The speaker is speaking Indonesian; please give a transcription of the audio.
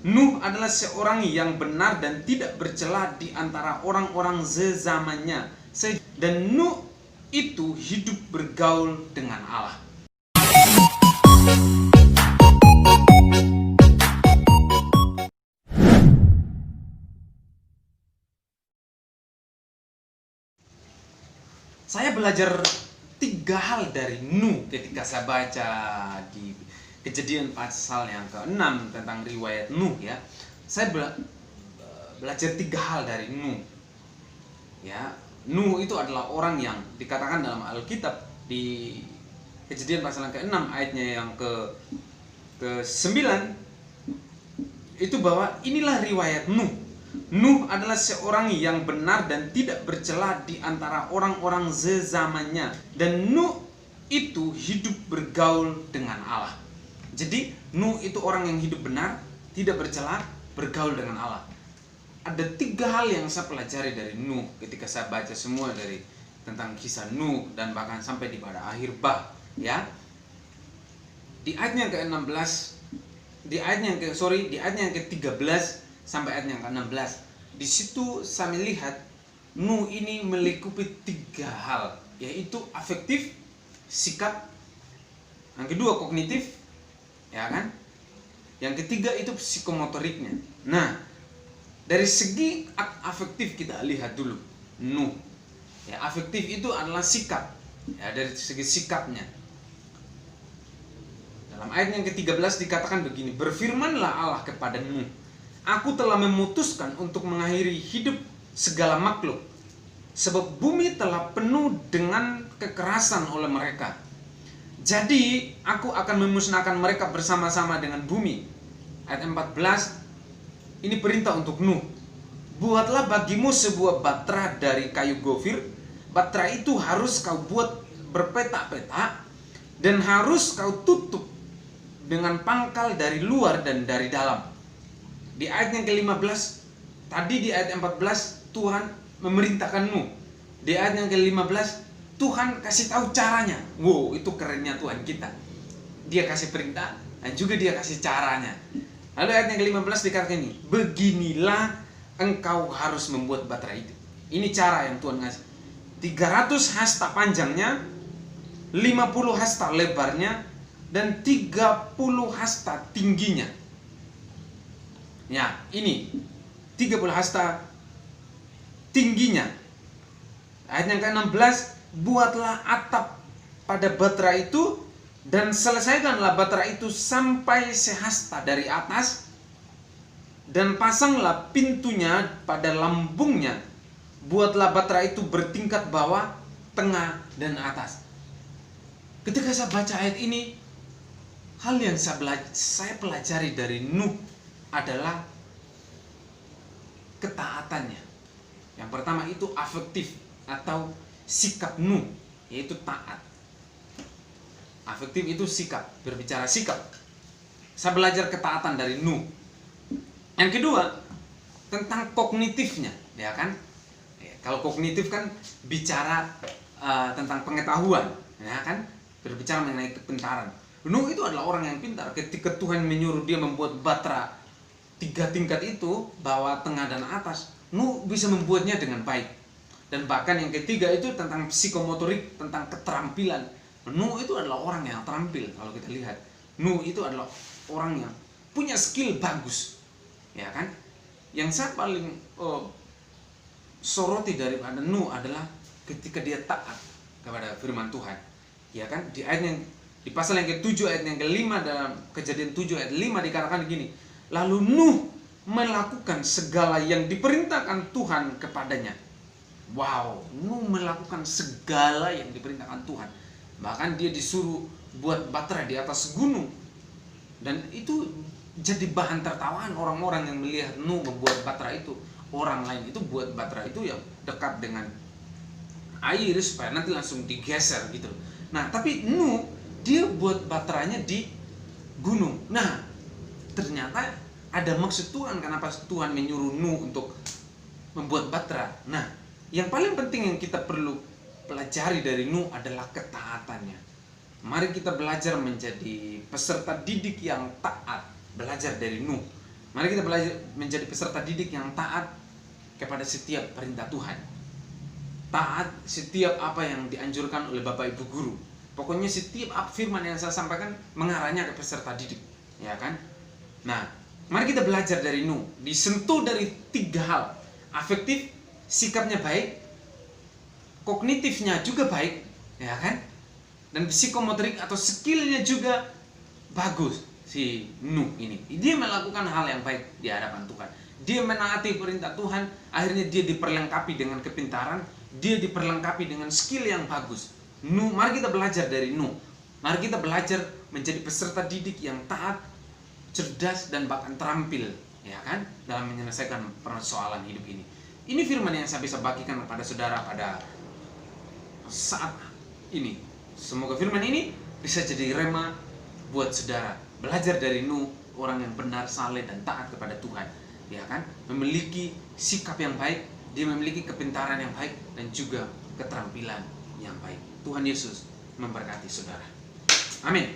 Nuh adalah seorang yang benar dan tidak bercela di antara orang-orang sezamannya. Dan Nuh itu hidup bergaul dengan Allah. Saya belajar 3 hal dari Nuh ketika saya baca di Kejadian pasal yang ke-6 tentang riwayat Nuh ya. Saya belajar 3 hal dari Nuh. Ya, Nuh itu adalah orang yang dikatakan dalam Alkitab di Kejadian pasal yang ke-6 ayatnya yang ke-9 itu bahwa inilah riwayat Nuh. Nuh adalah seorang yang benar dan tidak bercela di antara orang-orang sezamannya. Dan Nuh itu hidup bergaul dengan Allah. Jadi Nuh itu orang yang hidup benar, tidak bercela, bergaul dengan Allah. Ada 3 hal yang saya pelajari dari Nuh ketika saya baca semua dari tentang kisah Nuh dan bahkan sampai di pada akhir bab ya. Di ayatnya ke-16, di ayatnya yang ke-13 sampai ayat yang ke-16. Di situ saya melihat Nuh ini melingkupi 3 hal, yaitu afektif, sikap, yang kedua kognitif, ya kan? Yang ketiga itu psikomotoriknya. Nah, dari segi afektif kita lihat dulu Nuh. Ya, afektif itu adalah sikap. Ya, dari segi sikapnya. Dalam ayat yang ke-13 dikatakan begini, berfirmanlah Allah kepada Nuh, aku telah memutuskan untuk mengakhiri hidup segala makhluk, sebab bumi telah penuh dengan kekerasan oleh mereka. Jadi aku akan memusnahkan mereka bersama-sama dengan bumi. Ayat 14, ini perintah untuk Nuh. Buatlah bagimu sebuah batra dari kayu gofir. Batra itu harus kau buat berpetak-petak dan harus kau tutup dengan pangkal dari luar dan dari dalam. Di ayat yang ke-15, tadi di ayat 14 Tuhan memerintahkan Nuh. Di ayat yang ke-15 Tuhan kasih tahu caranya. Wow, itu kerennya Tuhan kita. Dia kasih perintah dan juga dia kasih caranya. Lalu ayat yang ke-15 dikatakan ini, beginilah engkau harus membuat batra itu. Ini cara yang Tuhan ngasih. 300 hasta panjangnya, 50 hasta lebarnya, dan 30 hasta tingginya. Ya, ini 30 hasta tingginya. Ayat yang ke-16, buatlah atap pada batra itu dan selesaikanlah batra itu sampai sehasta dari atas dan pasanglah pintunya pada lambungnya. Buatlah batra itu bertingkat bawah, tengah, dan atas. Ketika saya baca ayat ini, hal yang saya pelajari dari Nuh adalah ketaatannya. Yang pertama itu afektif atau sikap Nuh, yaitu taat. Afektif itu sikap, berbicara sikap. Saya belajar ketaatan dari Nuh. Yang kedua, tentang kognitifnya, ya kan? Kalau kognitif kan bicara tentang pengetahuan, ya kan? Berbicara mengenai kepintaran. Nuh itu adalah orang yang pintar. Ketika Tuhan menyuruh dia membuat batra 3 tingkat itu, bawah, tengah, dan atas, Nuh bisa membuatnya dengan baik. Dan bahkan yang ketiga itu tentang psikomotorik, tentang keterampilan. Nuh itu adalah orang yang terampil. Kalau kita lihat, Nuh itu adalah orang yang punya skill bagus, ya kan? Yang saya paling soroti daripada Nuh adalah ketika dia taat kepada firman Tuhan, ya kan? Di ayat yang di pasal yang ke-7 ayat yang ke-5 dalam Kejadian 7 ayat 5 dikatakan begini, lalu Nuh melakukan segala yang diperintahkan Tuhan kepadanya. Wow, Nuh melakukan segala yang diperintahkan Tuhan. Bahkan dia disuruh buat batra di atas gunung. Dan itu jadi bahan tertawaan orang-orang yang melihat Nuh membuat batra itu. Orang lain itu buat batra itu yang dekat dengan air supaya nanti langsung digeser gitu. Nah, tapi Nuh dia buat batranya di gunung. Nah, ternyata ada maksud Tuhan kenapa Tuhan menyuruh Nuh untuk membuat batra. Nah, yang paling penting yang kita perlu pelajari dari Nuh adalah ketaatannya. Mari kita belajar menjadi peserta didik yang taat, belajar dari Nuh. Mari kita belajar menjadi peserta didik yang taat kepada setiap perintah Tuhan. Taat setiap apa yang dianjurkan oleh Bapak Ibu guru. Pokoknya setiap firman yang saya sampaikan mengarahnya ke peserta didik, ya kan? Nah, mari kita belajar dari Nuh, disentuh dari 3 hal. Afektif, sikapnya baik, kognitifnya juga baik, ya kan? Dan psikomotorik atau skillnya juga bagus si Nuh ini. Dia melakukan hal yang baik di hadapan Tuhan. Dia menaati perintah Tuhan, akhirnya dia diperlengkapi dengan kepintaran, dia diperlengkapi dengan skill yang bagus. Nuh, mari kita belajar dari Nuh. Mari kita belajar menjadi peserta didik yang taat, cerdas, dan bahkan terampil, ya kan, dalam menyelesaikan persoalan hidup ini. Ini firman yang saya bisa bagikan kepada saudara pada saat ini. Semoga firman ini bisa jadi rema buat saudara. Belajar dari Nuh, orang yang benar, saleh, dan taat kepada Tuhan, ya kan, memiliki sikap yang baik, dia memiliki kepintaran yang baik, dan juga keterampilan yang baik. Tuhan Yesus memberkati saudara. Amin.